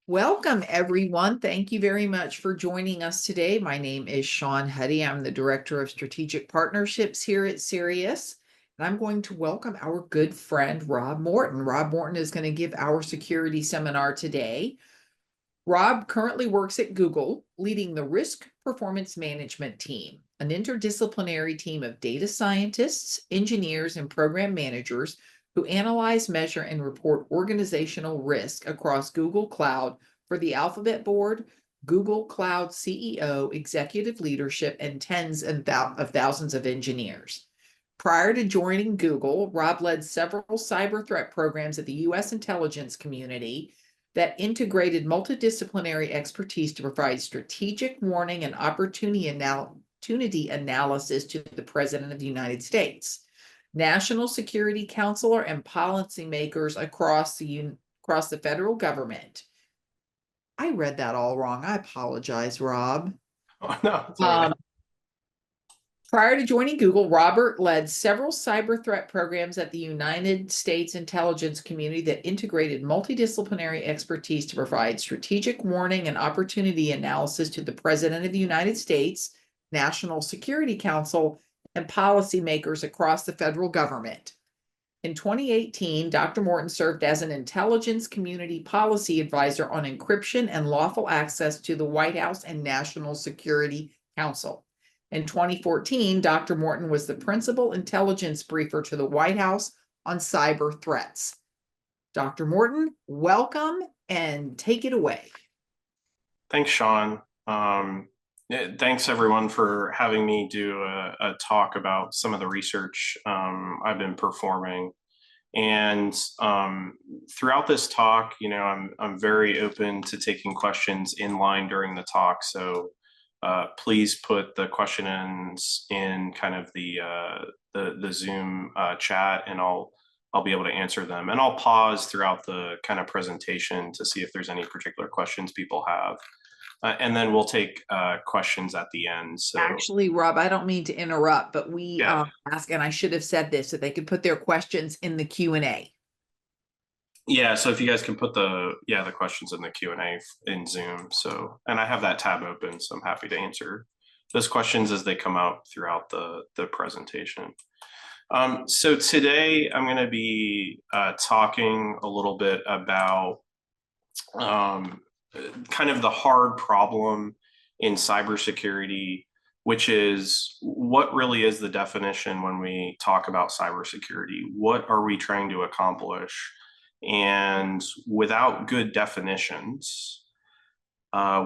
Welcome, everyone. Thank you very much for joining us today. My name is Sean Huddy. I'm the Director of Strategic Partnerships here at CERIAS, and I'm going to welcome our good friend, Rob Morton. Rob Morton is going to give our security seminar today. Rob currently works at Google, leading the Risk Performance Management Team, an interdisciplinary team of data scientists, engineers, and program managers who analyze, measure, and report organizational risk across Google Cloud for the Alphabet Board, Google Cloud CEO, executive leadership, and tens of thousands of engineers. Prior to joining Google, Rob led several cyber threat programs at the U.S. intelligence community that integrated multidisciplinary expertise to provide strategic warning and opportunity analysis to the President of the United States, national security counselor, and policymakers across the federal government. I read that all wrong. I apologize, Rob. Oh, no, it's all right. Prior to joining Google, Robert led several cyber threat programs at the United States intelligence community that integrated multidisciplinary expertise to provide strategic warning and opportunity analysis to the President of the United States, National Security Council, and policymakers across the federal government. In 2018, Dr. Morton served as an intelligence community policy advisor on encryption and lawful access to the White House and National Security Council. In 2014, Dr. Morton was the principal intelligence briefer to the White House on cyber threats. Dr. Morton, welcome and take it away. Thanks, Sean. Thanks, everyone, for having me do a talk about some of the research I've been performing. And throughout this talk, I'm very open to taking questions in line during the talk. So please put the questions in kind of the Zoom chat, and I'll be able to answer them. And I'll pause throughout the kind of presentation to see if there's any particular questions people have. And then we'll take questions at the end. So actually, Rob, I don't mean to interrupt, but we ask, and I should have said this, so they could put their questions in the Q&A. Yeah, so if you guys can put the questions in the Q&A in Zoom. So, and I have that tab open, so I'm happy to answer those questions as they come out throughout the presentation. So today I'm going to be talking a little bit about kind of the hard problem in cybersecurity, which is what really is the definition when we talk about cybersecurity? What are we trying to accomplish? And without good definitions,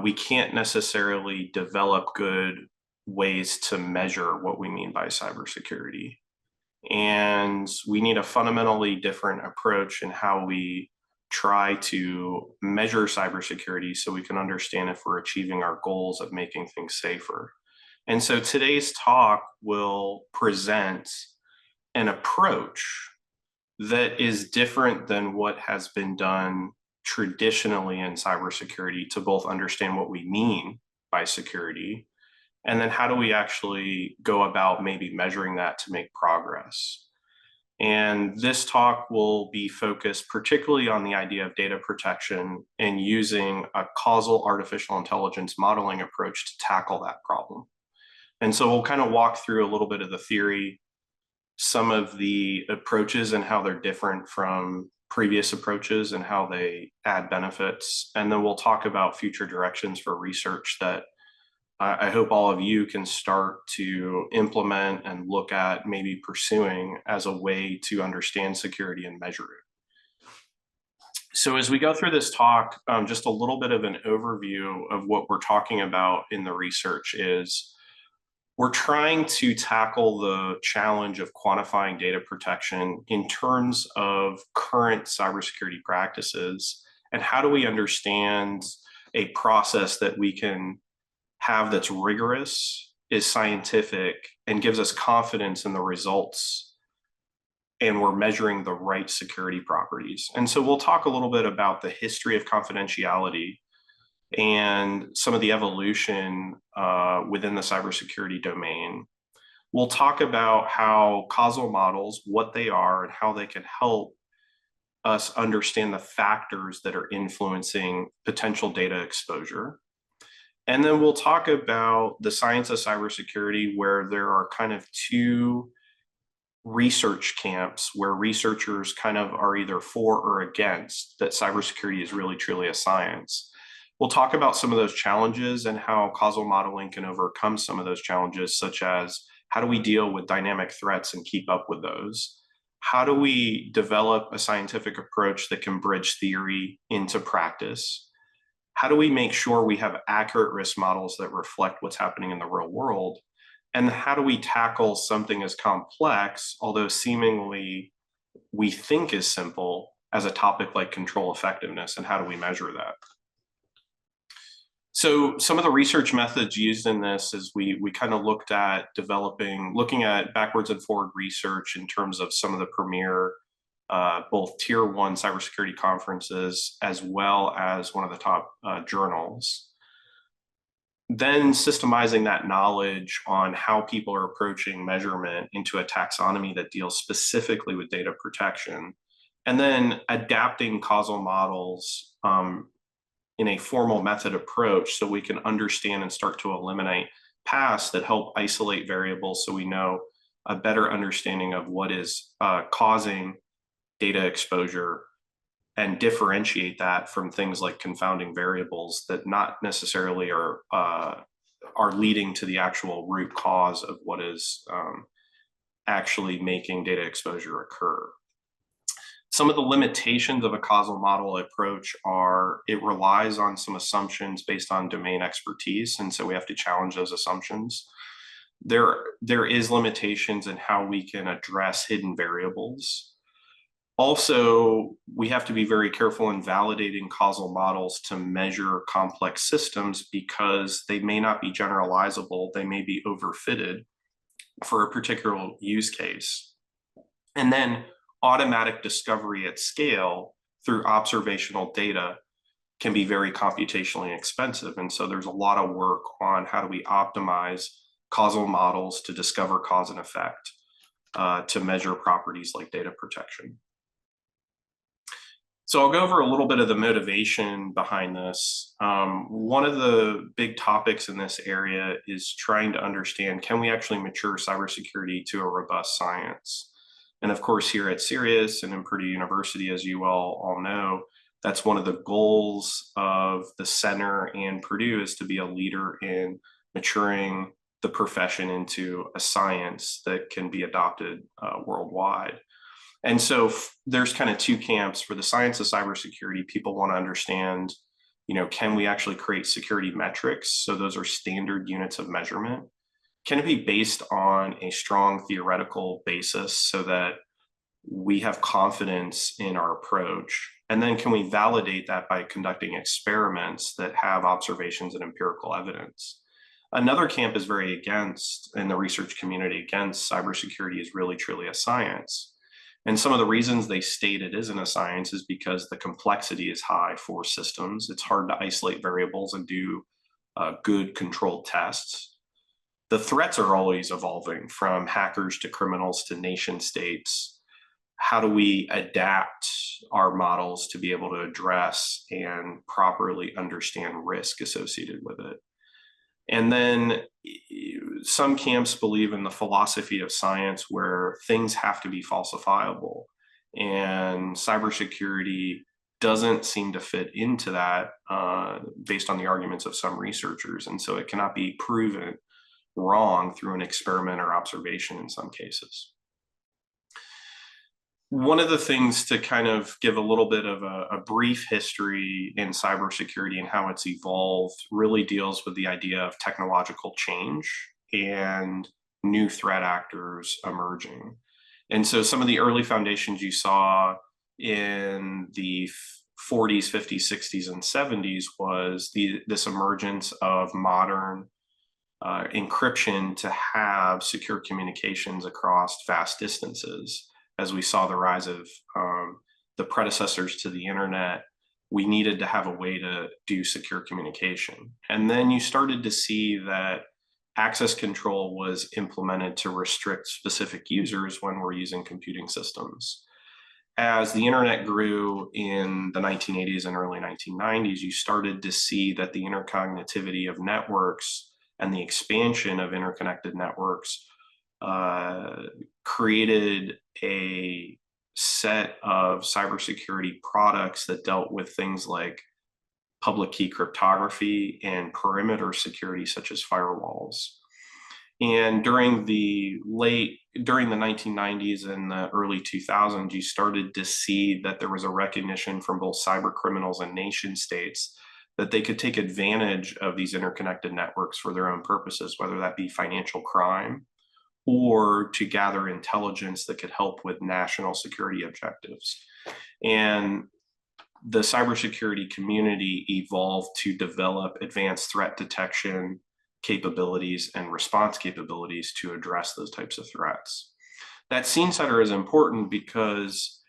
we can't necessarily develop good ways to measure what we mean by cybersecurity. And we need a fundamentally different approach in how we try to measure cybersecurity so we can understand if we're achieving our goals of making things safer. And so today's talk will present an approach that is different than what has been done traditionally in cybersecurity to both understand what we mean by security, and then how do we actually go about maybe measuring that to make progress. And this talk will be focused particularly on the idea of data protection and using a causal artificial intelligence modeling approach to tackle that problem. And so we'll kind of walk through a little bit of the theory, some of the approaches and how they're different from previous approaches and how they add benefits. And then we'll talk about future directions for research that I hope all of you can start to implement and look at maybe pursuing as a way to understand security and measure it. So as we go through this talk, just a little bit of an overview of what we're talking about in the research is we're trying to tackle the challenge of quantifying data protection in terms of current cybersecurity practices, and how do we understand a process that we can have that's rigorous, is scientific, and gives us confidence in the results, and we're measuring the right security properties. And so we'll talk a little bit about the history of confidentiality and some of the evolution within the cybersecurity domain. We'll talk about how causal models, what they are and how they can help us understand the factors that are influencing potential data exposure. And then we'll talk about the science of cybersecurity, where there are kind of two research camps where researchers kind of are either for or against that cybersecurity is really truly a science. We'll talk about some of those challenges and how causal modeling can overcome some of those challenges, such as how do we deal with dynamic threats and keep up with those? How do we develop a scientific approach that can bridge theory into practice? How do we make sure we have accurate risk models that reflect what's happening in the real world? And how do we tackle something as complex, although seemingly we think is simple, as a topic like control effectiveness, and how do we measure that? So some of the research methods used in this is we kind of looked at looking at backwards and forward research in terms of some of the premier both tier one cybersecurity conferences, as well as one of the top journals. Then systemizing that knowledge on how people are approaching measurement into a taxonomy that deals specifically with data protection, and then adapting causal models in a formal method approach so we can understand and start to eliminate paths that help isolate variables so we know a better understanding of what is causing data exposure and differentiate that from things like confounding variables that not necessarily are leading to the actual root cause of what is actually making data exposure occur. Some of the limitations of a causal model approach are it relies on some assumptions based on domain expertise, and so we have to challenge those assumptions. There is limitations in how we can address hidden variables. Also, we have to be very careful in validating causal models to measure complex systems because they may not be generalizable, they may be overfitted for a particular use case. And then automatic discovery at scale through observational data can be very computationally expensive. And so there's a lot of work on how do we optimize causal models to discover cause and effect to measure properties like data protection. So I'll go over a little bit of the motivation behind this. One of the big topics in this area is trying to understand, can we actually mature cybersecurity to a robust science? And of course, here at CERIAS and in Purdue University, as you all know, that's one of the goals of the center and Purdue is to be a leader in maturing the profession into a science that can be adopted worldwide. And so there's kind of two camps for the science of cybersecurity. People want to understand, can we actually create security metrics? So those are standard units of measurement. Can it be based on a strong theoretical basis so that we have confidence in our approach? And then can we validate that by conducting experiments that have observations and empirical evidence? Another camp is very against, in the research community, against cybersecurity is really truly a science. And some of the reasons they state it isn't a science is because the complexity is high for systems. It's hard to isolate variables and do good controlled tests. The threats are always evolving, from hackers to criminals to nation states. How do we adapt our models to be able to address and properly understand risk associated with it? And then some camps believe in the philosophy of science where things have to be falsifiable, and cybersecurity doesn't seem to fit into that based on the arguments of some researchers. And so it cannot be proven wrong through an experiment or observation in some cases. One of the things to kind of give a little bit of a brief history in cybersecurity and how it's evolved really deals with the idea of technological change and new threat actors emerging. And so some of the early foundations you saw in the 40s, 50s, 60s, and 70s was this emergence of modern encryption to have secure communications across vast distances. As we saw the rise of the predecessors to the internet, we needed to have a way to do secure communication. And then you started to see that access control was implemented to restrict specific users when we're using computing systems. as the internet grew in the 1980s and early 1990s, you started to see that the interconnectivity of networks and the expansion of interconnected networks uh, created a set of cybersecurity products that dealt with things like public key cryptography and perimeter security, such as firewalls. And during the 1990s and the early 2000s, you started to see that there was a recognition from both cyber criminals and nation states that they could take advantage of these interconnected networks for their own purposes, whether that be financial crime or to gather intelligence that could help with national security objectives. And the cybersecurity community evolved to develop advanced threat detection capabilities and response capabilities to address those types of threats. That scene setter is important because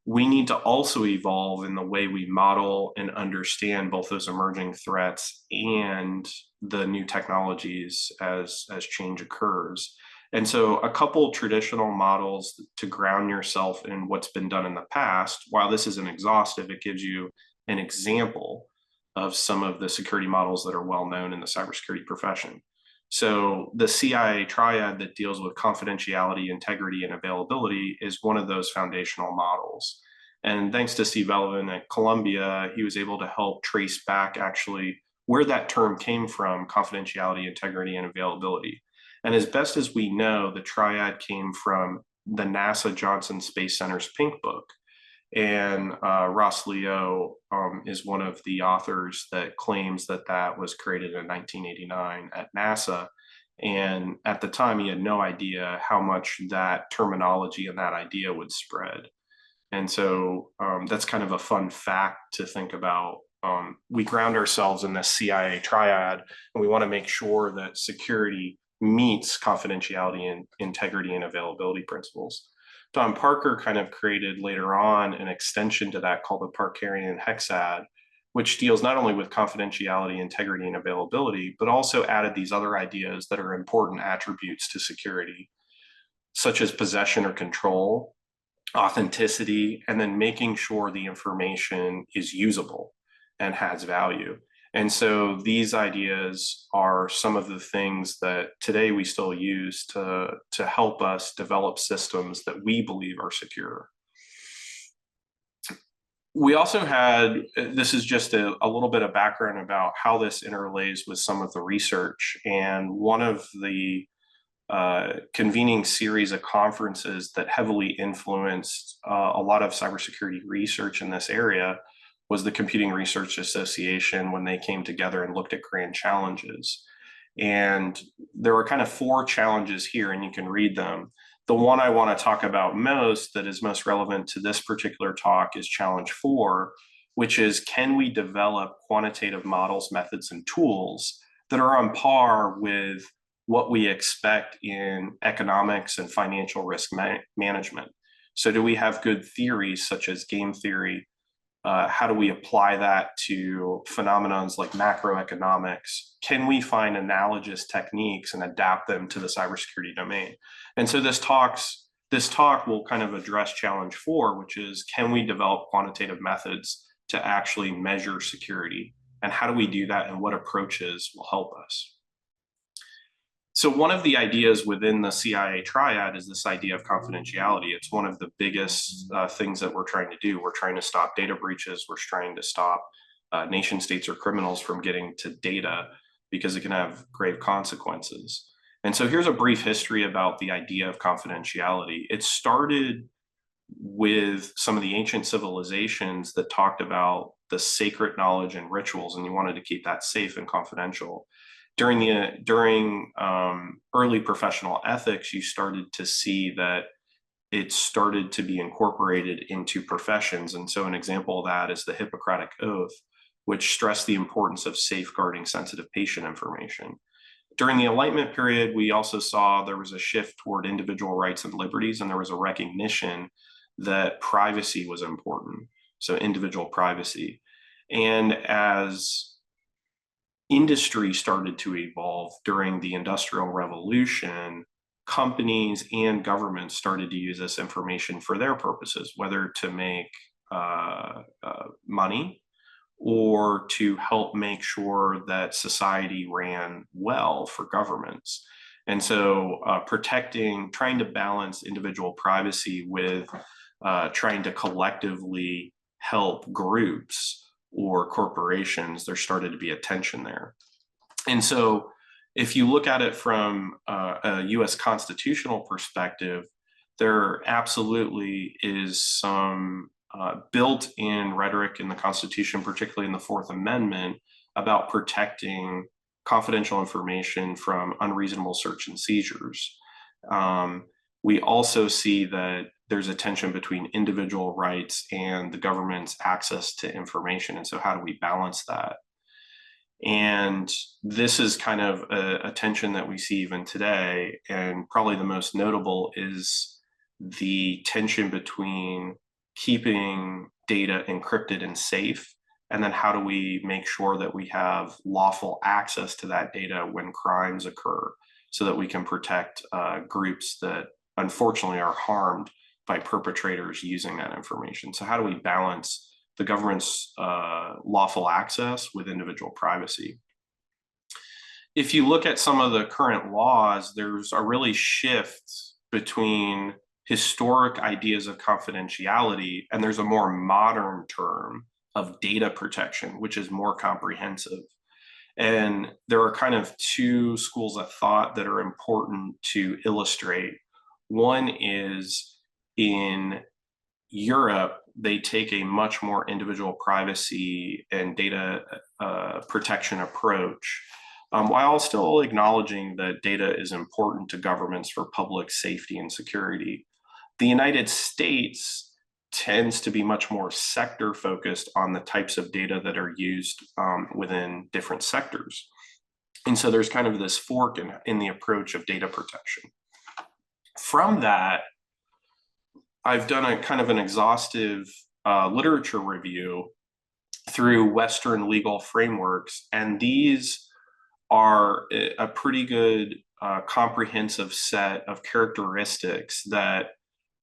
we need to also evolve in the way we model and understand both those emerging threats and the new technologies as change occurs. And so a couple traditional models to ground yourself in what's been done in the past, while this isn't exhaustive, it gives you an example of some of the security models that are well known in the cybersecurity profession. So the CIA triad that deals with confidentiality, integrity, and availability is one of those foundational models. And thanks to Steve Elvin at Columbia, he was able to help trace back actually where that term came from, confidentiality, integrity, and availability. And as best as we know, the triad came from the NASA Johnson Space Center's Pink Book. And Ross Leo is one of the authors that claims that that was created in 1989 at NASA. And at the time, he had no idea how much that terminology and that idea would spread. And so that's kind of a fun fact to think about. We ground ourselves in this CIA triad, and we want to make sure that security meets confidentiality and integrity and availability principles. Don Parker kind of created later on an extension to that called the Parkerian hexad, which deals not only with confidentiality, integrity, and availability, but also added these other ideas that are important attributes to security, such as possession or control, authenticity, and then making sure the information is usable and has value. And so these ideas are some of the things that today we still use to help us develop systems that we believe are secure. We also had, this is just a little bit of background about how this interlays with some of the research. And one of the convening series of conferences that heavily influenced a lot of cybersecurity research in this area was the Computing Research Association, when they came together and looked at grand challenges. And there were kind of 4 challenges here, and you can read them. The one I want to talk about most, that is most relevant to this particular talk, is challenge 4, which is, can we develop quantitative models, methods, and tools that are on par with what we expect in economics and financial risk management? So do we have good theories such as game theory? How do we apply that to phenomenons like macroeconomics? Can we find analogous techniques and adapt them to the cybersecurity domain? And so this talk will kind of address challenge 4, which is, can we develop quantitative methods to actually measure security? And how do we do that, and what approaches will help us? So one of the ideas within the CIA triad is this idea of confidentiality. It's one of the biggest things that we're trying to do. We're trying to stop data breaches. We're trying to stop nation states or criminals from getting to data, because it can have grave consequences. And so here's a brief history about the idea of confidentiality. It started with some of the ancient civilizations that talked about the sacred knowledge and rituals, and you wanted to keep that safe and confidential. During early professional ethics, you started to see that it started to be incorporated into professions. And so an example of that is the Hippocratic Oath, which stressed the importance of safeguarding sensitive patient information. During the Enlightenment period, we also saw there was a shift toward individual rights and liberties, and there was a recognition that privacy was important, so individual privacy. And as industry started to evolve during the Industrial Revolution, companies and governments started to use this information for their purposes, whether to make money or to help make sure that society ran well for governments. And so trying to balance individual privacy with trying to collectively help groups or corporations, there started to be a tension there. And so if you look at it from a US constitutional perspective, there absolutely is some built-in rhetoric in the Constitution, particularly in the Fourth Amendment, about protecting confidential information from unreasonable search and seizures. We also see that there's a tension between individual rights and the government's access to information. And so how do we balance that? And this is kind of a tension that we see even today. And probably the most notable is the tension between keeping data encrypted and safe, and then how do we make sure that we have lawful access to that data when crimes occur so that we can protect groups that unfortunately are harmed by perpetrators using that information. So how do we balance the government's lawful access with individual privacy? If you look at some of the current laws, there's a really shift between historic ideas of confidentiality, and there's a more modern term of data protection, which is more comprehensive. And there are kind of two schools of thought that are important to illustrate. One is in Europe, they take a much more individual privacy and data protection approach, while still acknowledging that data is important to governments for public safety and security. The United States tends to be much more sector focused on the types of data that are used within different sectors. And so there's kind of this fork in the approach of data protection. From that, I've done a kind of an exhaustive literature review through Western legal frameworks, and these are a pretty good comprehensive set of characteristics that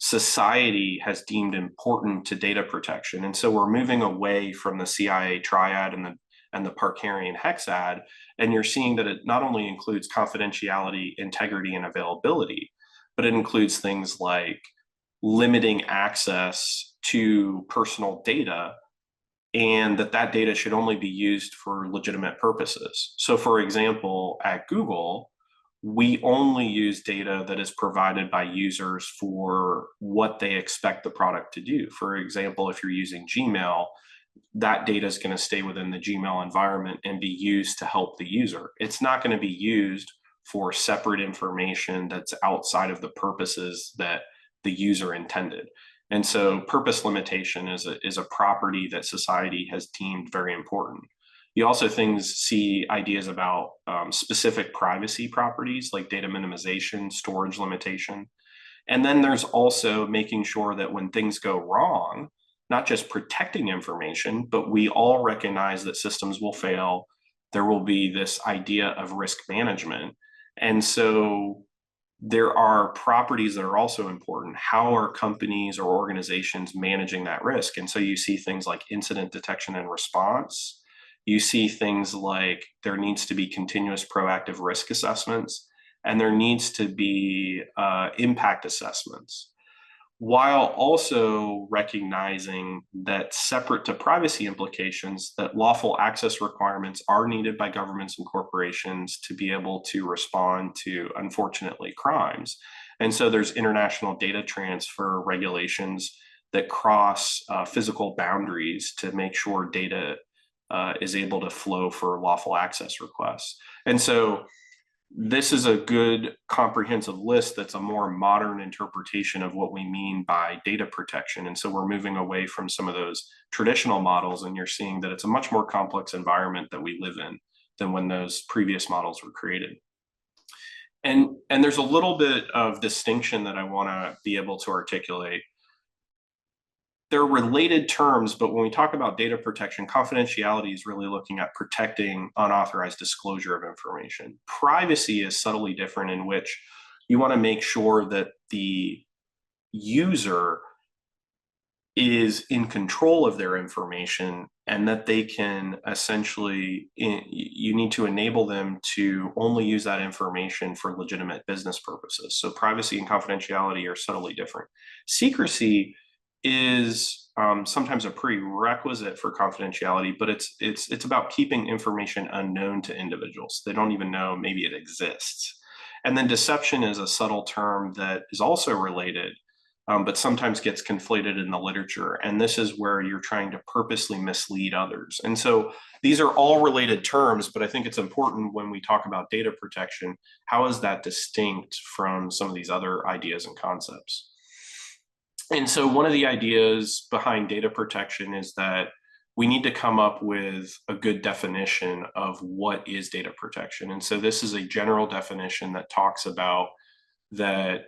society has deemed important to data protection. And so we're moving away from the CIA triad and the Parkerian hexad, and you're seeing that it not only includes confidentiality, integrity, and availability, but it includes things like limiting access to personal data, and that data should only be used for legitimate purposes. So for example, at Google, we only use data that is provided by users for what they expect the product to do. For example, if you're using Gmail, that data is going to stay within the Gmail environment and be used to help the user. It's not going to be used for separate information that's outside of the purposes that the user intended. And so purpose limitation is a property that society has deemed very important. You also see ideas about specific privacy properties like data minimization, storage limitation. And then there's also making sure that when things go wrong, not just protecting information, but we all recognize that systems will fail. There will be this idea of risk management. And so there are properties that are also important. How are companies or organizations managing that risk? And so you see things like incident detection and response. You see things like there needs to be continuous proactive risk assessments, and there needs to be impact assessments, while also recognizing that separate to privacy implications, that lawful access requirements are needed by governments and corporations to be able to respond to, unfortunately, crimes. And so there's international data transfer regulations that cross physical boundaries to make sure data is able to flow for lawful access requests. And so this is a good comprehensive list that's a more modern interpretation of what we mean by data protection. And so we're moving away from some of those traditional models, and you're seeing that it's a much more complex environment that we live in than when those previous models were created. And there's a little bit of distinction that I want to be able to articulate. They're related terms, but when we talk about data protection, confidentiality is really looking at protecting unauthorized disclosure of information. Privacy is subtly different, in which You want to make sure that the user is in control of their information and that they can essentially, you need to enable them to only use that information for legitimate business purposes. So privacy and confidentiality are subtly different. Secrecy is sometimes a prerequisite for confidentiality, but it's about keeping information unknown to individuals. They don't even know maybe it exists. And then deception is a subtle term that is also related, but sometimes gets conflated in the literature. And this is where you're trying to purposely mislead others. And so these are all related terms, but I think it's important when we talk about data protection, how is that distinct from some of these other ideas and concepts? And so one of the ideas behind data protection is that we need to come up with a good definition of what is data protection. And so this is a general definition that talks about that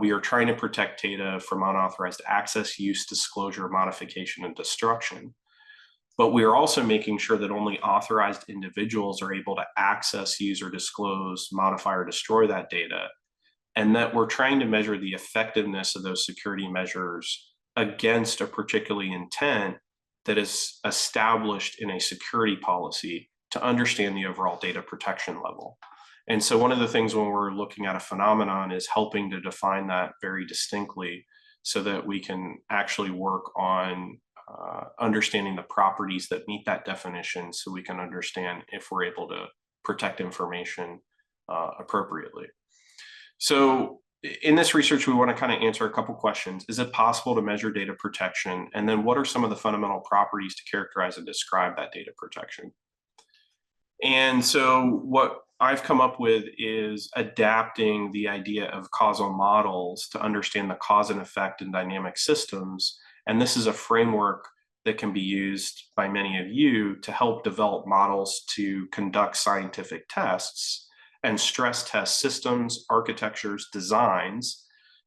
we are trying to protect data from unauthorized access, use, disclosure, modification, and destruction. But we are also making sure that only authorized individuals are able to access, use, or disclose, modify, or destroy that data. And that we're trying to measure the effectiveness of those security measures against a particular intent that is established in a security policy to understand the overall data protection level. And so one of the things when we're looking at a phenomenon is helping to define that very distinctly so that we can actually work on understanding the properties that meet that definition so we can understand if we're able to protect information appropriately. So in this research, we want to kind of answer a couple questions. Is it possible to measure data protection? And then what are some of the fundamental properties to characterize and describe that data protection? And so what I've come up with is adapting the idea of causal models to understand the cause and effect in dynamic systems. And this is a framework that can be used by many of you to help develop models to conduct scientific tests and stress test systems, architectures, designs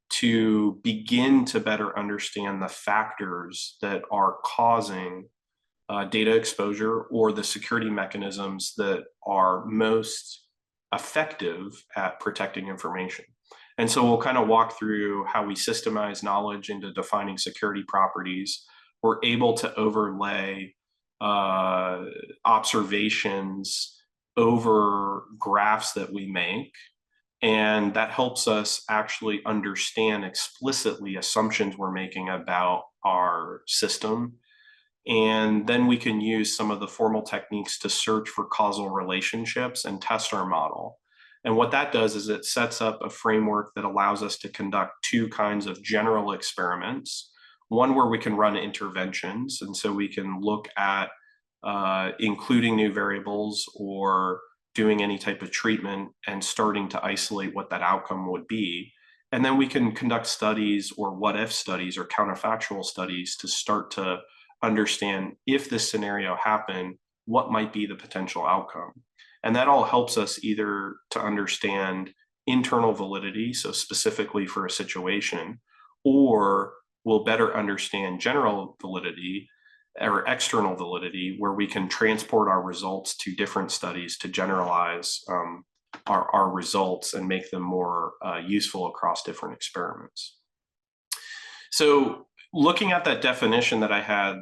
to begin to better understand the factors that are causing data exposure or the security mechanisms that are most effective at protecting information. And so we'll kind of walk through how we systemize knowledge into defining security properties. We're able to overlay observations over graphs that we make. And that helps us actually understand explicitly assumptions we're making about our system. And then we can use some of the formal techniques to search for causal relationships and test our model. And what that does is it sets up a framework that allows us to conduct two kinds of general experiments. One where we can run interventions. And so we can look at including new variables or doing any type of treatment and starting to isolate what that outcome would be. And then we can conduct studies or what if studies or counterfactual studies to start to understand if this scenario happened, what might be the potential outcome. And that all helps us either to understand internal validity, so specifically for a situation, or we'll better understand general validity or external validity, where we can transport our results to different studies to generalize our results and make them more useful across different experiments. So looking at that definition that I had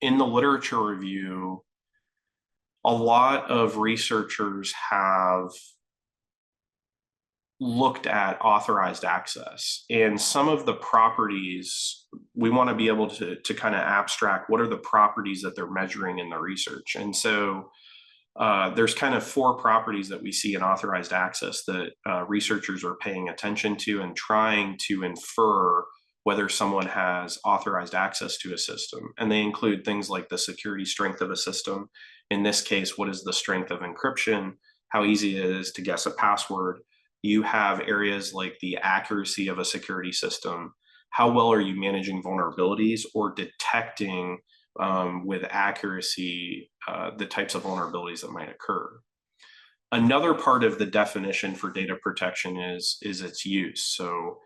in the literature review, a lot of researchers have looked at authorized access, and some of the properties we want to be able to kind of abstract what are the properties that they're measuring in the research. And so there's kind of four properties that we see in authorized access that researchers are paying attention to and trying to infer whether someone has authorized access to a system. And they include things like the security strength of a system. In this case, what is the strength of encryption? How easy it is to guess a password? You have areas like the accuracy of a security system. How well are you managing vulnerabilities or detecting with accuracy the types of vulnerabilities that might occur? Another part of the definition for data protection is its use. So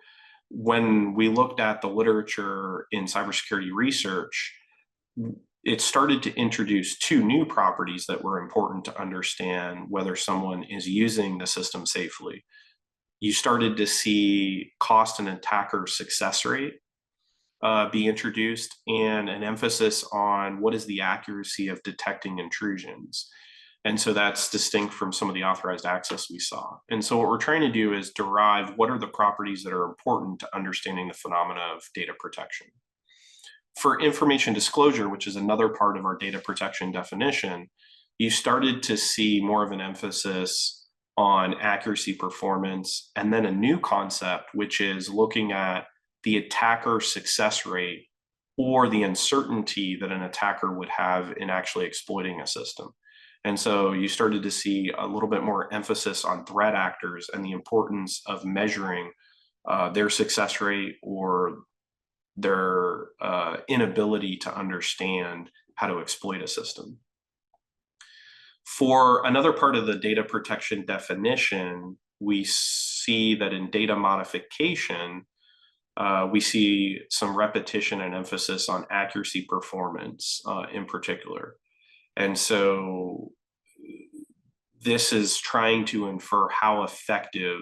when we looked at the literature in cybersecurity research, it started to introduce two new properties that were important to understand whether someone is using the system safely. you started to see cost and attacker success rate be introduced, and an emphasis on what is the accuracy of detecting intrusions. And so that's distinct from some of the authorized access we saw. And so what we're trying to do is derive what are the properties that are important to understanding the phenomena of data protection. For information disclosure, which is another part of our data protection definition, you started to see more of an emphasis on accuracy performance, and then a new concept, which is looking at the attacker success rate or the uncertainty that an attacker would have in actually exploiting a system. And so you started to see a little bit more emphasis on threat actors and the importance of measuring their success rate or their inability to understand how to exploit a system. For another part of the data protection definition, we see that in data modification, we see some repetition and emphasis on accuracy performance in particular. And so this is trying to infer how effective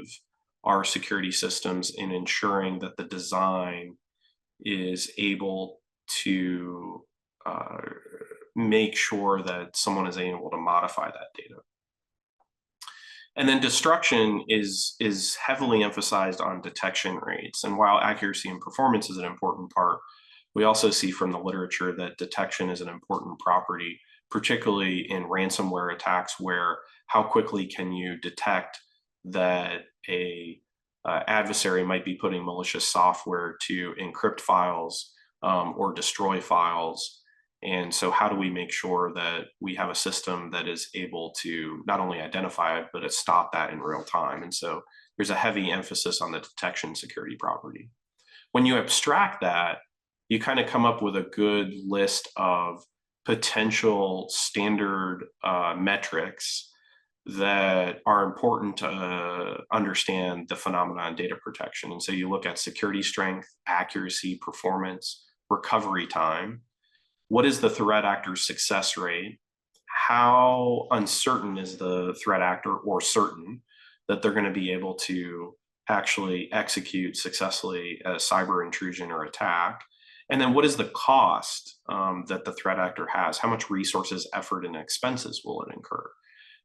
are security systems in ensuring that the design is able to make sure that someone is able to modify that data. And then destruction is heavily emphasized on detection rates. And while accuracy and performance is an important part, we also see from the literature that detection is an important property, particularly in ransomware attacks, where how quickly can you detect that a adversary might be putting malicious software to encrypt files or destroy files. And so how do we make sure that we have a system that is able to not only identify it, but to stop that in real time? And so there's a heavy emphasis on the detection security property. When you abstract that, you kind of come up with a good list of potential standard metrics that are important to understand the phenomenon data protection. And so you look at security strength, accuracy, performance, recovery time. What is the threat actor's success rate? How uncertain is the threat actor, or certain that they're going to be able to actually execute successfully a cyber intrusion or attack? And then what is the cost that the threat actor has? How much resources, effort, and expenses will it incur?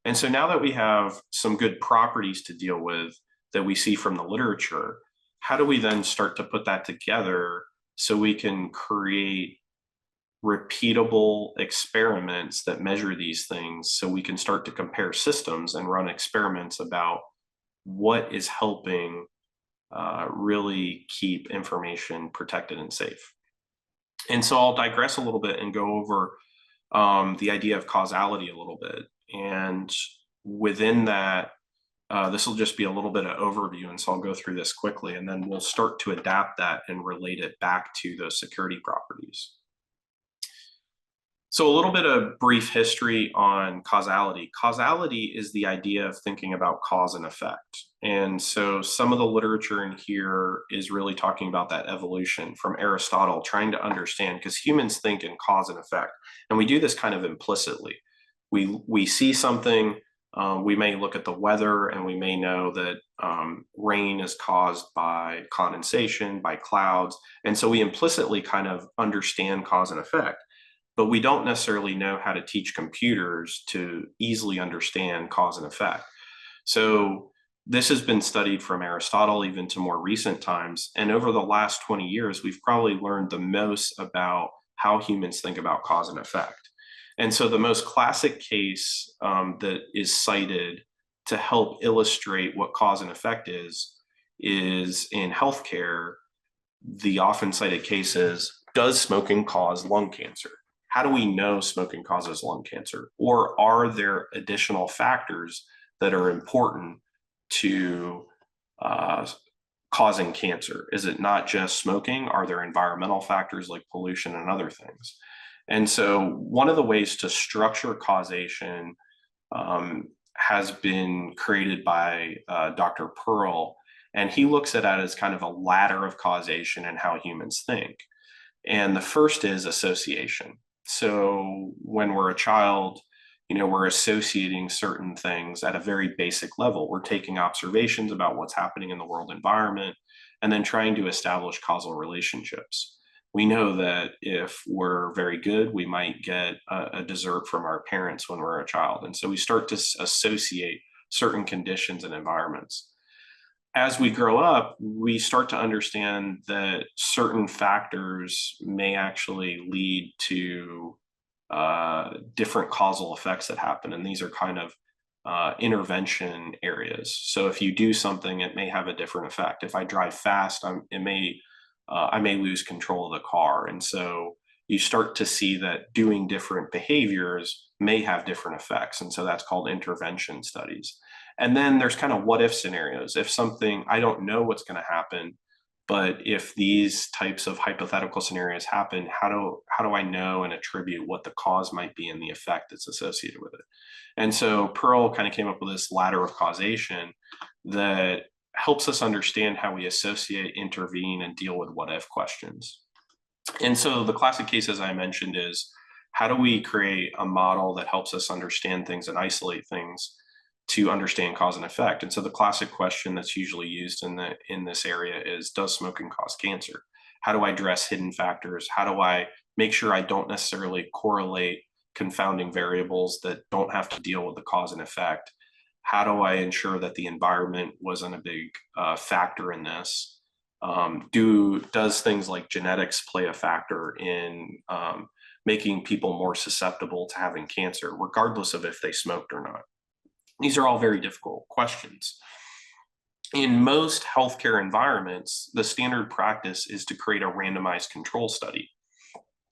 And so now that we have some good properties to deal with that we see from the literature, how do we then start to put that together so we can create repeatable experiments that measure these things, so we can start to compare systems and run experiments about what is helping really keep information protected and safe? And so I'll digress a little bit and go over the idea of causality a little bit. And within that, this will just be a little bit of overview. And so I'll go through this quickly, and then we'll start to adapt that and relate it back to those security properties. So a little bit of brief history on causality. Causality is the idea of thinking about cause and effect. And so some of the literature in here is really talking about that evolution from Aristotle, trying to understand, because humans think in cause and effect. And we do this kind of implicitly. We see something, we may look at the weather, and we may know that rain is caused by condensation, by clouds. And so we implicitly kind of understand cause and effect. But we don't necessarily know how to teach computers to easily understand cause and effect. So this has been studied from Aristotle even to more recent times. And over the last 20 years, we've probably learned the most about how humans think about cause and effect. And so the most classic case that is cited to help illustrate what cause and effect is in healthcare. The often cited case is, does smoking cause lung cancer? How do we know smoking causes lung cancer? Or are there additional factors that are important to causing cancer? Is it not just smoking? Are there environmental factors like pollution and other things? And so one of the ways to structure causation has been created by Dr. Pearl, and he looks at that as kind of a ladder of causation and how humans think. And the first is association. So when we're a child, we're associating certain things at a very basic level. We're taking observations about what's happening in the world environment and then trying to establish causal relationships. We know that if we're very good, we might get a dessert from our parents when we're a child. And so we start to associate certain conditions and environments. As we grow up, we start to understand that certain factors may actually lead to different causal effects that happen. And these are kind of intervention areas. So if you do something, it may have a different effect. If I drive fast, I may lose control of the car. And so you start to see that doing different behaviors may have different effects. And so that's called intervention studies. And then there's kind of what if scenarios. If something, I don't know what's going to happen, but if these types of hypothetical scenarios happen, how do I know and attribute what the cause might be and the effect that's associated with it? And so Pearl kind of came up with this ladder of causation that helps us understand how we associate, intervene, and deal with what if questions. And so the classic case, as I mentioned, is how do we create a model that helps us understand things and isolate things to understand cause and effect? And so the classic question that's usually used in this area is, does smoking cause cancer? How do I address hidden factors? How do I make sure I don't necessarily correlate confounding variables that don't have to deal with the cause and effect? How do I ensure that the environment wasn't a big factor in this? Does things like genetics play a factor in making people more susceptible to having cancer, regardless of if they smoked or not? These are all very difficult questions. In most healthcare environments, the standard practice is to create a randomized control study.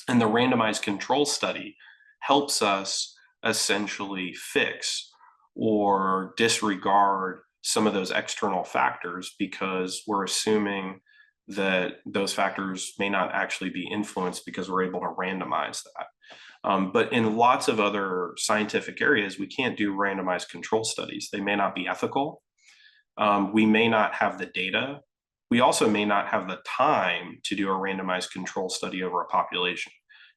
And the randomized control study helps us essentially fix or disregard some of those external factors because we're assuming that those factors may not actually be influenced because we're able to randomize that. But in lots of other scientific areas, we can't do randomized control studies. They may not be ethical. We may not have the data. We also may not have the time to do a randomized control study over a population.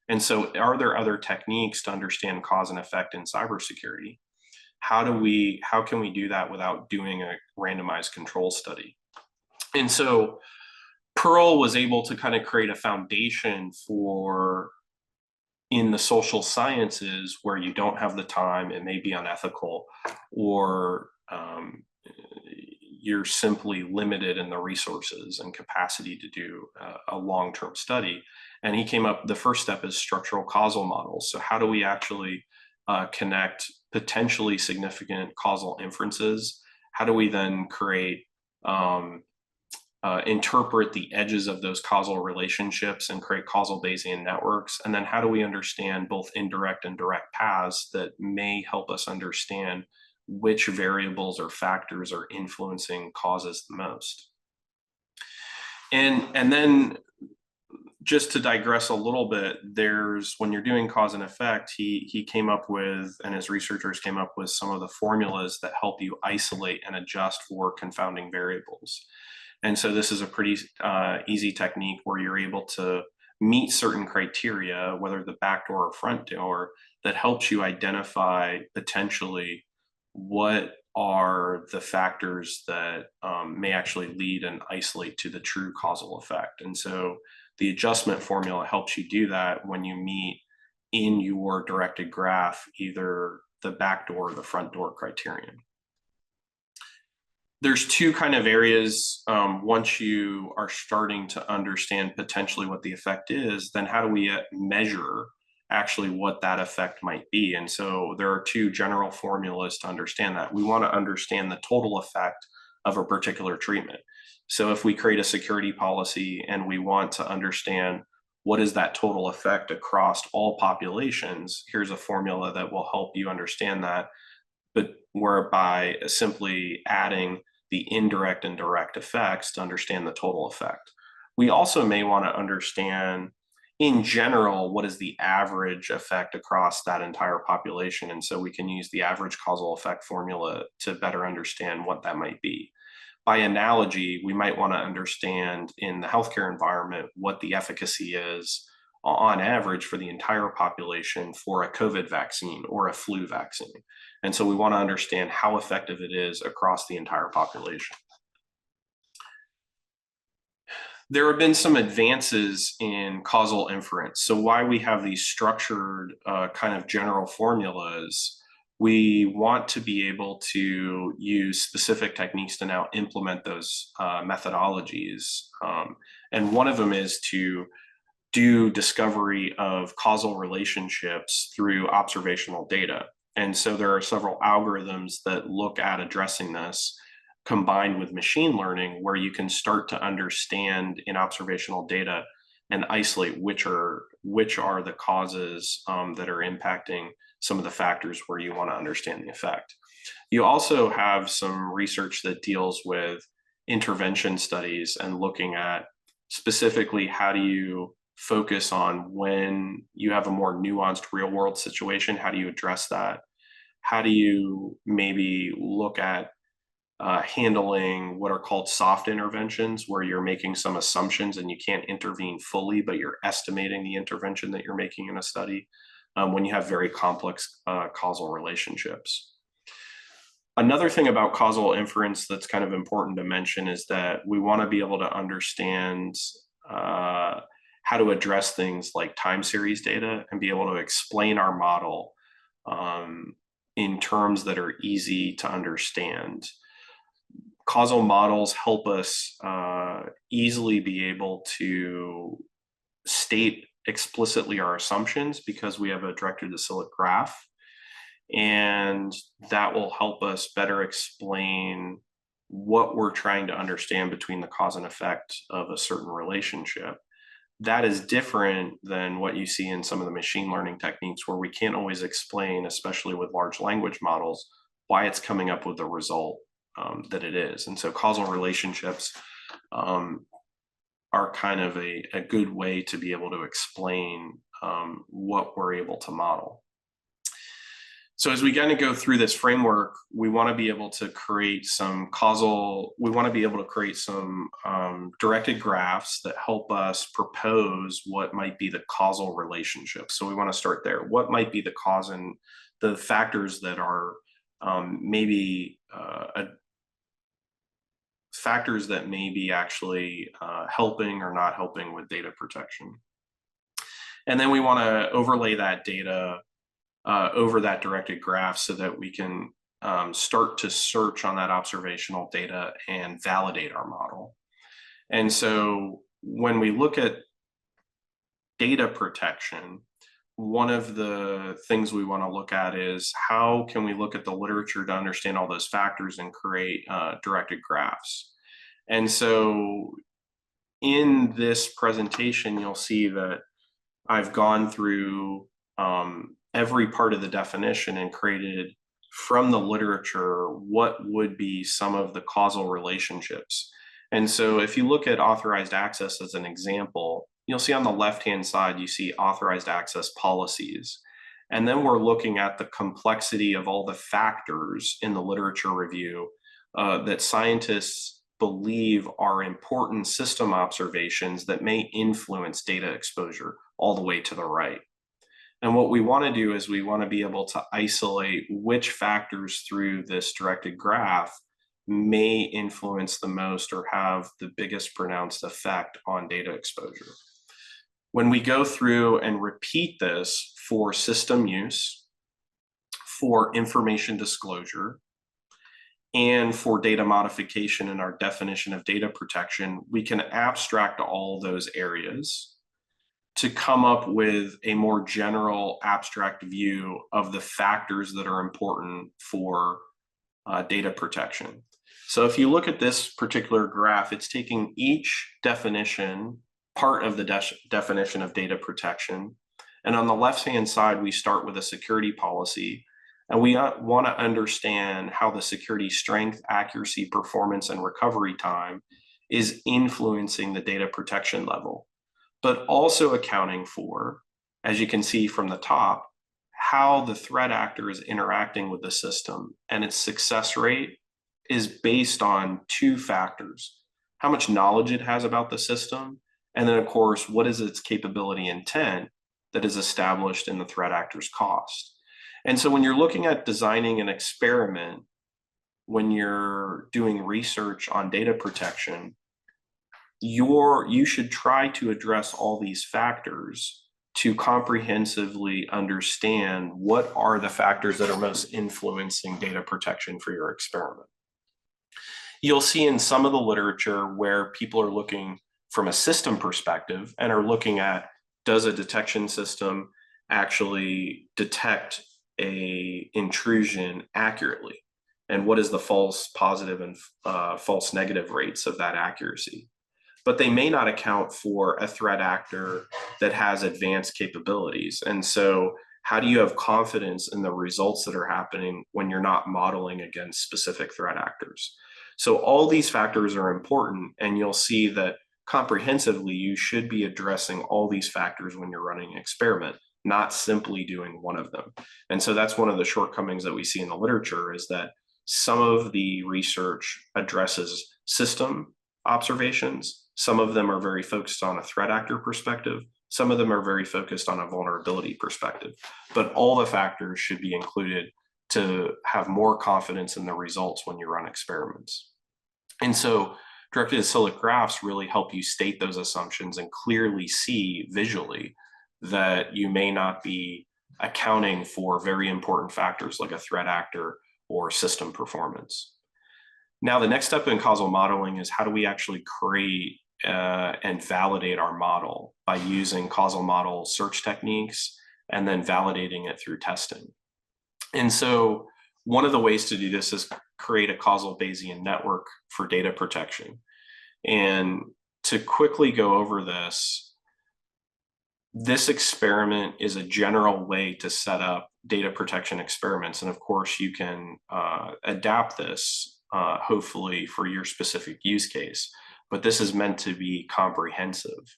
And so are there other techniques to understand cause and effect in cybersecurity? How can we do that without doing a randomized control study? And so Pearl was able to kind of create a foundation for in the social sciences where you don't have the time, it may be unethical, or you're simply limited in the resources and capacity to do a long-term study. And he came up, the first step is structural causal models. So how do we actually connect potentially significant causal inferences? How do we then create interpret the edges of those causal relationships and create causal Bayesian networks? And then how do we understand both indirect and direct paths that may help us understand which variables or factors are influencing causes the most? And then just to digress a little bit, when you're doing cause and effect, he came up with, and his researchers came up with some of the formulas that help you isolate and adjust for confounding variables. And so this is a pretty easy technique where you're able to meet certain criteria, whether the back door or front door, that helps you identify potentially what are the factors that may actually lead and isolate to the true causal effect. And so the adjustment formula helps you do that when you meet in your directed graph either the back door or the front door criterion. There's two kind of areas. Once you are starting to understand potentially what the effect is, then how do we measure actually what that effect might be? And so there are two general formulas to understand that. We want to understand the total effect of a particular treatment. So if we create a security policy and we want to understand what is that total effect across all populations, here's a formula that will help you understand that, but whereby simply adding the indirect and direct effects to understand the total effect. We also may want to understand in general, what is the average effect across that entire population? And so we can use the average causal effect formula to better understand what that might be. By analogy, we might want to understand in the healthcare environment what the efficacy is on average for the entire population for a COVID vaccine or a flu vaccine. And so we want to understand how effective it is across the entire population. There have been some advances in causal inference. So why we have these structured kind of general formulas, we want to be able to use specific techniques to now implement those methodologies. And one of them is to do discovery of causal relationships through observational data. And so there are several algorithms that look at addressing this, combined with machine learning, where you can start to understand in observational data and isolate which are the causes that are impacting some of the factors where you want to understand the effect. You also have some research that deals with intervention studies and looking at specifically how do you focus on when you have a more nuanced real world situation, how do you address that? How do you maybe look at handling what are called soft interventions, where you're making some assumptions and you can't intervene fully, but you're estimating the intervention that you're making in a study when you have very complex causal relationships. Another thing about causal inference that's kind of important to mention is that we want to be able to understand how to address things like time series data and be able to explain our model in terms that are easy to understand. Causal models help us easily be able to state explicitly our assumptions because we have a directed acyclic graph, and that will help us better explain what we're trying to understand between the cause and effect of a certain relationship. That is different than what you see in some of the machine learning techniques, where we can't always explain, especially with large language models, why it's coming up with the result that it is. And so causal relationships are kind of a good way to be able to explain what we're able to model. So as we kind of go through this framework, we want to be able to create some directed graphs that help us propose what might be the causal relationship. So we want to start there. What might be the cause and the factors that are factors that may be actually helping or not helping with data protection. And then we want to overlay that data over that directed graph so that we can start to search on that observational data and validate our model. And so when we look at data protection, one of the things we want to look at is how can we look at the literature to understand all those factors and create directed graphs. And so in this presentation, you'll see that I've gone through every part of the definition and created from the literature what would be some of the causal relationships. And so if you look at authorized access as an example, you'll see on the left-hand side, you see authorized access policies. And then we're looking at the complexity of all the factors in the literature review that scientists believe are important system observations that may influence data exposure all the way to the right. And what we want to do is we want to be able to isolate which factors through this directed graph may influence the most or have the biggest pronounced effect on data exposure. When we go through and repeat this for system use, for information disclosure, and for data modification in our definition of data protection, we can abstract all those areas to come up with a more general abstract view of the factors that are important for data protection. So if you look at this particular graph, it's taking each definition, part of the definition of data protection. And on the left-hand side, we start with a security policy. And we want to understand how the security strength, accuracy, performance, and recovery time is influencing the data protection level, but also accounting for, as you can see from the top, how the threat actor is interacting with the system, and its success rate is based on two factors: how much knowledge it has about the system, And then, of course, what is its capability intent that is established in the threat actor's cost? And so when you're looking at designing an experiment, when you're doing research on data protection, you should try to address all these factors to comprehensively understand what are the factors that are most influencing data protection for your experiment. You'll see in some of the literature where people are looking from a system perspective and are looking at, does a detection system actually detect a intrusion accurately? And what is the false positive and false negative rates of that accuracy? But they may not account for a threat actor that has advanced capabilities. And so how do you have confidence in the results that are happening when you're not modeling against specific threat actors? So all these factors are important, and you'll see that comprehensively you should be addressing all these factors when you're running an experiment, not simply doing one of them. And so that's one of the shortcomings that we see in the literature, is that some of the research addresses system observations. Some of them are very focused on a threat actor perspective. Some of them are very focused on a vulnerability perspective. But all the factors should be included to have more confidence in the results when you run experiments. And so directed acyclic graphs really help you state those assumptions and clearly see visually that you may not be accounting for very important factors like a threat actor or system performance. Now, the next step in causal modeling is how do we actually create and validate our model by using causal model search techniques and then validating it through testing. And so one of the ways to do this is create a causal Bayesian network for data protection. And to quickly go over this, this experiment is a general way to set up data protection experiments. And of course, you can adapt this hopefully for your specific use case, but this is meant to be comprehensive.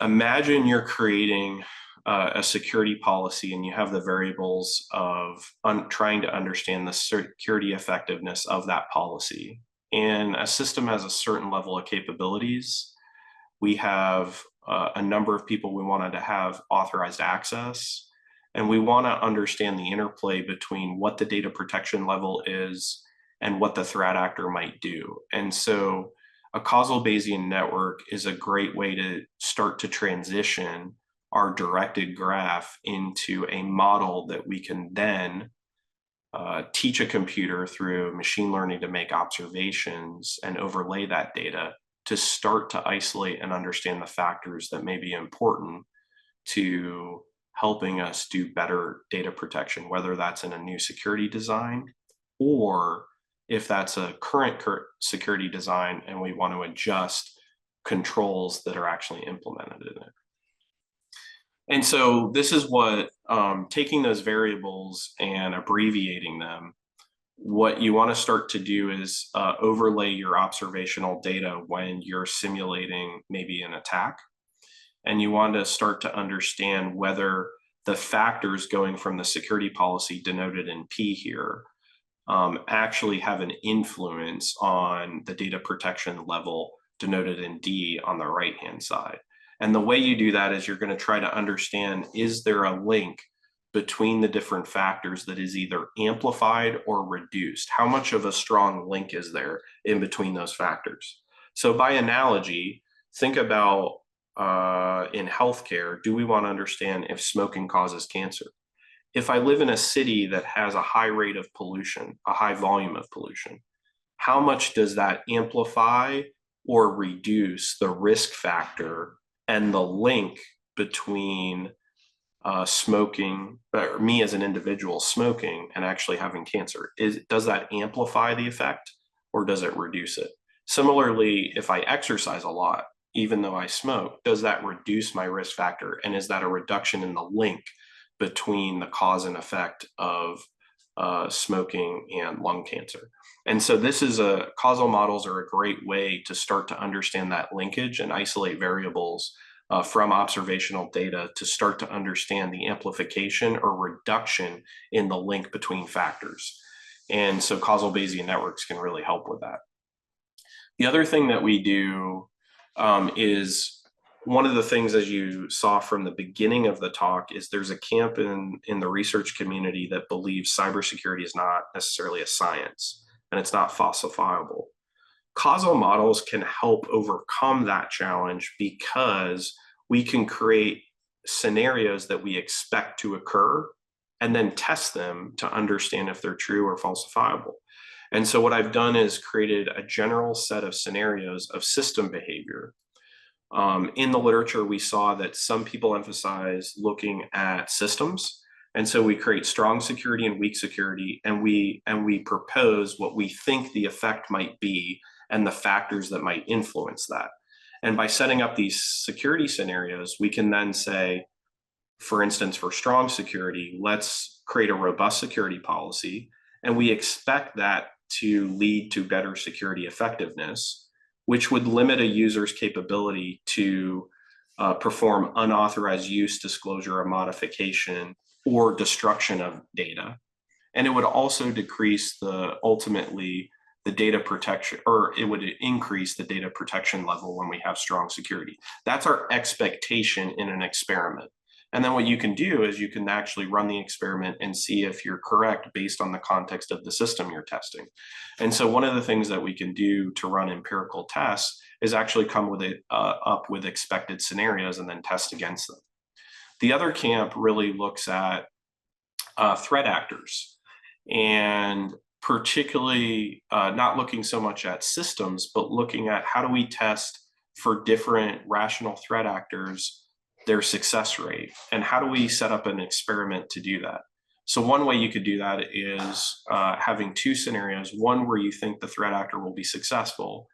Imagine you're creating a security policy and you have the variables of trying to understand the security effectiveness of that policy. And a system has a certain level of capabilities. We have a number of people we wanted to have authorized access, and we want to understand the interplay between what the data protection level is and what the threat actor might do. And so a causal Bayesian network is a great way to start to transition our directed graph into a model that we can then teach a computer through machine learning to make observations and overlay that data to start to isolate and understand the factors that may be important to helping us do better data protection, whether that's in a new security design or if that's a current security design and we want to adjust controls that are actually implemented in it. And so this is what, taking those variables and abbreviating them, what you want to start to do is overlay your observational data when you're simulating maybe an attack. And you want to start to understand whether the factors going from the security policy denoted in P here actually have an influence on the data protection level denoted in D on the right-hand side. And the way you do that is you're going to try to understand, is there a link between the different factors that is either amplified or reduced? How much of a strong link is there in between those factors? So by analogy, think about in healthcare, do we want to understand if smoking causes cancer? If I live in a city that has a high rate of pollution, a high volume of pollution, how much does that amplify or reduce the risk factor and the link between smoking, or me as an individual smoking and actually having cancer? Does that amplify the effect or does it reduce it? Similarly, if I exercise a lot, even though I smoke, does that reduce my risk factor? And is that a reduction in the link between the cause and effect of smoking and lung cancer? And so causal models are a great way to start to understand that linkage and isolate variables from observational data to start to understand the amplification or reduction in the link between factors. And so causal Bayesian networks can really help with that. The other thing that we do is one of the things, as you saw from the beginning of the talk, is there's a camp in the research community that believes cybersecurity is not necessarily a science and it's not falsifiable. Causal models can help overcome that challenge because we can create scenarios that we expect to occur and then test them to understand if they're true or falsifiable. And so what I've done is created a general set of scenarios of system behavior. In the literature, we saw that some people emphasize looking at systems. And so we create strong security and weak security, and we propose what we think the effect might be and the factors that might influence that. And by setting up these security scenarios, we can then say, for instance, for strong security, let's create a robust security policy. And we expect that to lead to better security effectiveness, which would limit a user's capability to perform unauthorized use, disclosure, or modification or destruction of data. And it would also decrease ultimately the data protection, or it would increase the data protection level when we have strong security. That's our expectation in an experiment. And then what you can do is you can actually run the experiment and see if you're correct based on the context of the system you're testing. And so one of the things that we can do to run empirical tests is actually come with up with expected scenarios and then test against them. The other camp really looks at threat actors, and particularly not looking so much at systems, but looking at how do we test for different rational threat actors their success rate, and how do we set up an experiment to do that. So one way you could do that is having two scenarios, one where you think the threat actor will be successful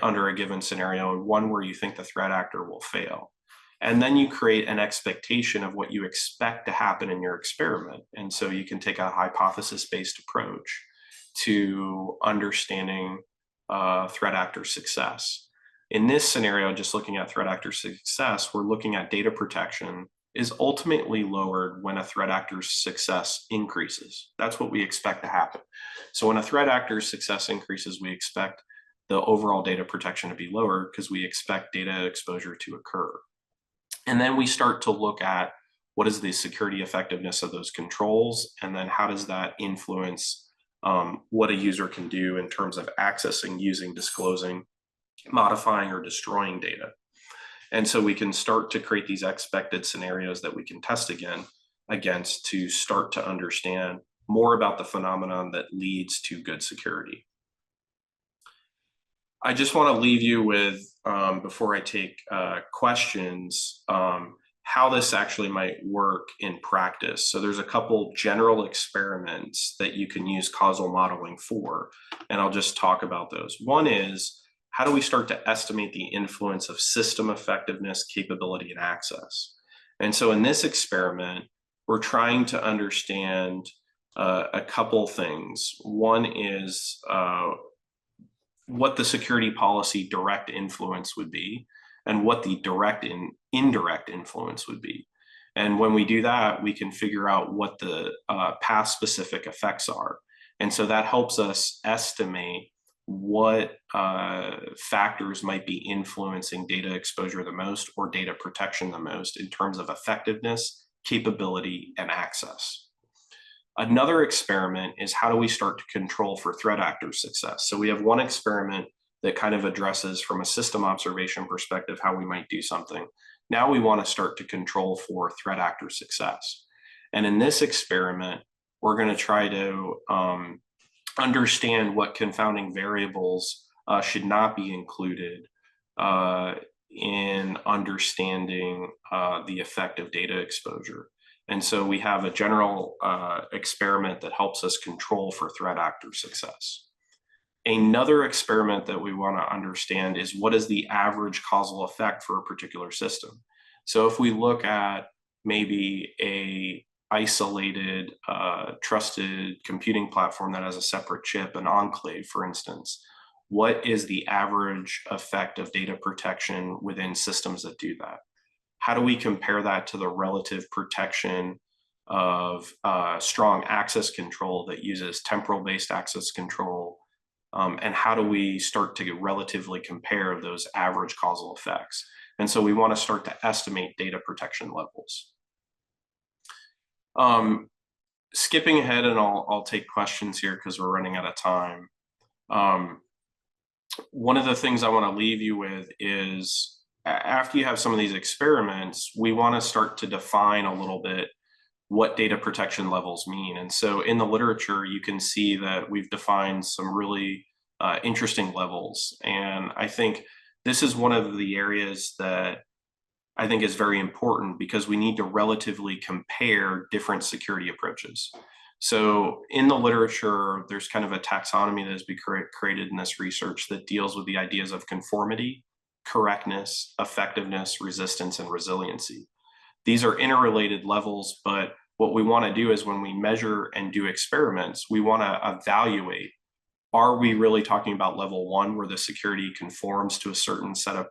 under a given scenario, and one where you think the threat actor will fail. And then you create an expectation of what you expect to happen in your experiment. And so you can take a hypothesis-based approach to understanding threat actor success. In this scenario, just looking at threat actor success, we're looking at data protection is ultimately lowered when a threat actor's success increases. That's what we expect to happen. So when a threat actor's success increases, we expect the overall data protection to be lower because we expect data exposure to occur. And then we start to look at what is the security effectiveness of those controls, and then how does that influence what a user can do in terms of accessing, using, disclosing, modifying, or destroying data. And so we can start to create these expected scenarios that we can test against to start to understand more about the phenomenon that leads to good security. I just want to leave you with, before I take questions, how this actually might work in practice. So there's a couple general experiments that you can use causal modeling for, and I'll just talk about those. One is, how do we start to estimate the influence of system effectiveness, capability, and access? And so in this experiment, we're trying to understand a couple things. One is what the security policy direct influence would be, and what the direct and indirect influence would be. And when we do that, we can figure out what the path-specific effects are. And so that helps us estimate what factors might be influencing data exposure the most or data protection the most in terms of effectiveness, capability, and access. Another experiment is, how do we start to control for threat actor success? So we have one experiment that kind of addresses from a system observation perspective how we might do something. Now we want to start to control for threat actor success. And in this experiment, we're going to try to understand what confounding variables should not be included in understanding the effect of data exposure. And so we have a general experiment that helps us control for threat actor success. Another experiment that we want to understand is, what is the average causal effect for a particular system? So if we look at maybe a isolated, trusted computing platform that has a separate chip, an enclave, for instance, what is the average effect of data protection within systems that do that? How do we compare that to the relative protection of strong access control that uses temporal-based access control, and how do we start to relatively compare those average causal effects? And so we want to start to estimate data protection levels. Skipping ahead, and I'll take questions here because we're running out of time. One of the things I want to leave you with is after you have some of these experiments, we want to start to define a little bit what data protection levels mean. And so in the literature, you can see that we've defined some really interesting levels. And I think this is one of the areas that I think is very important because we need to relatively compare different security approaches. So in the literature, there's kind of a taxonomy that has been created in this research that deals with the ideas of conformity, correctness, effectiveness, resistance, and resiliency. These are interrelated levels, but what we want to do is when we measure and do experiments, we want to evaluate, are we really talking about level one where the security conforms to a certain set of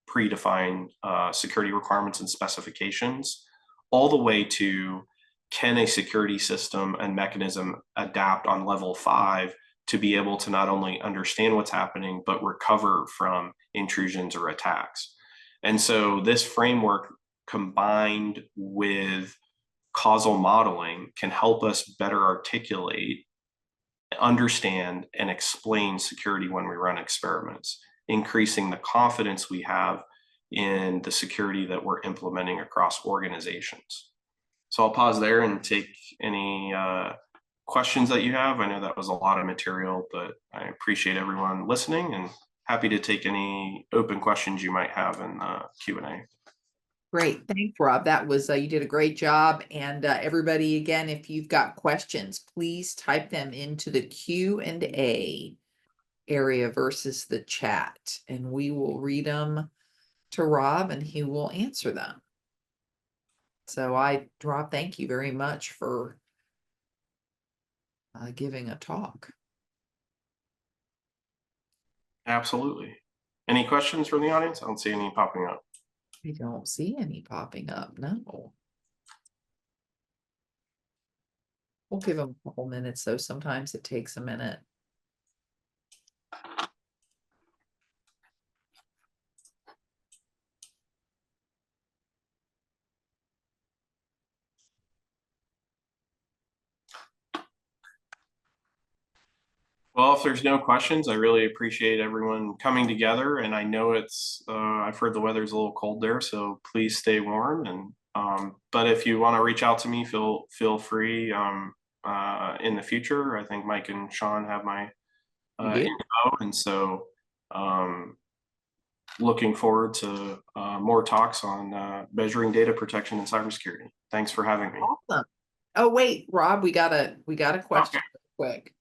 predefined security requirements and specifications, all the way to can a security system and mechanism adapt on level 5 to be able to not only understand what's happening, but recover from intrusions or attacks. And so this framework combined with causal modeling can help us better articulate, understand, and explain security when we run experiments, increasing the confidence we have in the security that we're implementing across organizations. So I'll pause there and take any questions that you have. I know that was a lot of material, but I appreciate everyone listening and happy to take any open questions you might have in the Q&A. Great. Thanks, Rob. That was, you did a great job. And everybody, again, if you've got questions, please type them into the Q&A area versus the chat, and we will read them to Rob and he will answer them. So Rob, thank you very much for giving a talk. Absolutely. Any questions from the audience? I don't see any popping up. I don't see any popping up, no. We'll give them a couple minutes, though. Sometimes it takes a minute. Well, if there's no questions, I really appreciate everyone coming together. And I know I've heard the weather's a little cold there, so please stay warm. And but if you want to reach out to me, feel free in the future. I think Mike and Sean have my info. And so looking forward to more talks on measuring data protection and cybersecurity. Thanks for having me. Awesome. Oh, wait, Rob, we got a question real quick.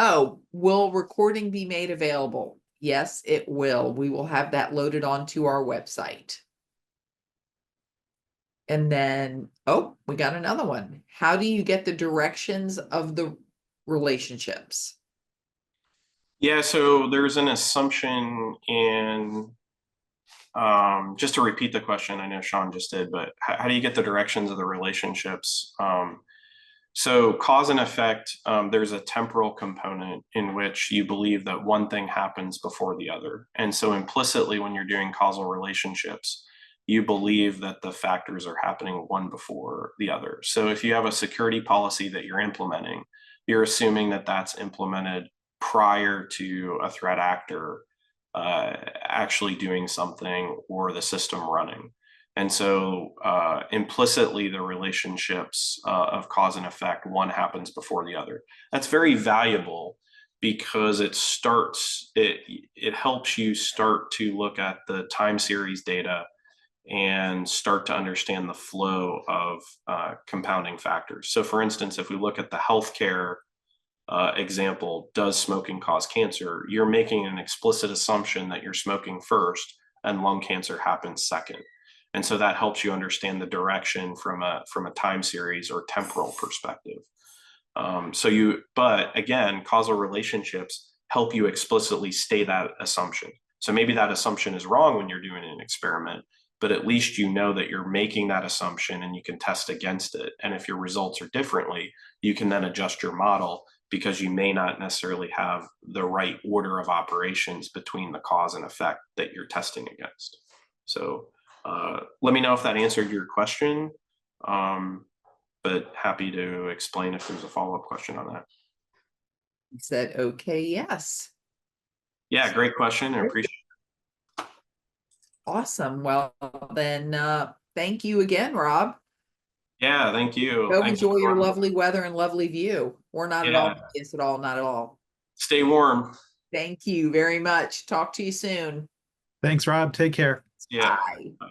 Oh, will recording be made available? Yes, it will. We will have that loaded onto our website. And then, oh, we got another one. How do you get the directions of the relationships? Yeah, so there's an assumption in, just to repeat the question, I know Sean just did, but how do you get the directions of the relationships? So cause and effect, there's a temporal component in which you believe that one thing happens before the other. And so implicitly, when you're doing causal relationships, you believe that the factors are happening one before the other. So if you have a security policy that you're implementing, you're assuming that that's implemented prior to a threat actor actually doing something or the system running. And so implicitly, the relationships of cause and effect, one happens before the other. That's very valuable because it helps you start to look at the time series data and start to understand the flow of compounding factors. So for instance, if we look at the healthcare example, does smoking cause cancer? You're making an explicit assumption that you're smoking first and lung cancer happens second. And so that helps you understand the direction from a time series or temporal perspective. But again, causal relationships help you explicitly state that assumption. So maybe that assumption is wrong when you're doing an experiment, but at least you know that you're making that assumption and you can test against it. And if your results are differently, you can then adjust your model because you may not necessarily have the right order of operations between the cause and effect that you're testing against. So let me know if that answered your question, but happy to explain if there's a follow-up question on that. He said, okay, yes. Yeah, great question. I appreciate it. Awesome. Well, then, thank you again, Rob. Yeah, thank you. Go Thanks, enjoy your everyone. lovely weather and lovely view. Or not at all. Yeah, Yes, at all, not at all. stay warm. Thank you very much. Talk to you soon. Thanks, Rob. Take care. Yeah. Bye.